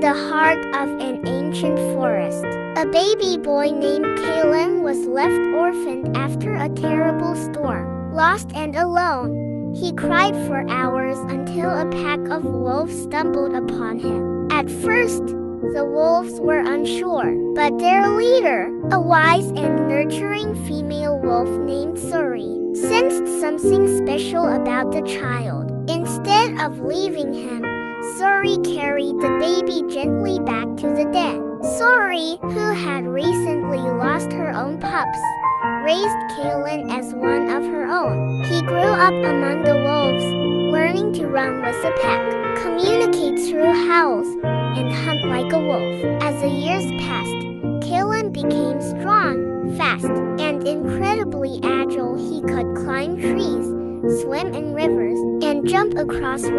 the heart of an ancient forest, a baby boy named Kalan was left orphaned after a terrible storm. Lost and alone, he cried for hours until a pack of wolves stumbled upon him. At first, the wolves were unsure, but their leader, a wise and nurturing female wolf named Suri, sensed something special about the child. Instead of leaving him, Suri carried the baby gently back to the den. Suri, who had recently lost her own pups, raised Kalan as one of her own. He grew up among the wolves, learning to run with the pack, communicate through howls, and hunt like a wolf. As the years passed, Kalan became strong, fast, and incredibly agile. He could climb trees, swim in rivers, and jump across rocks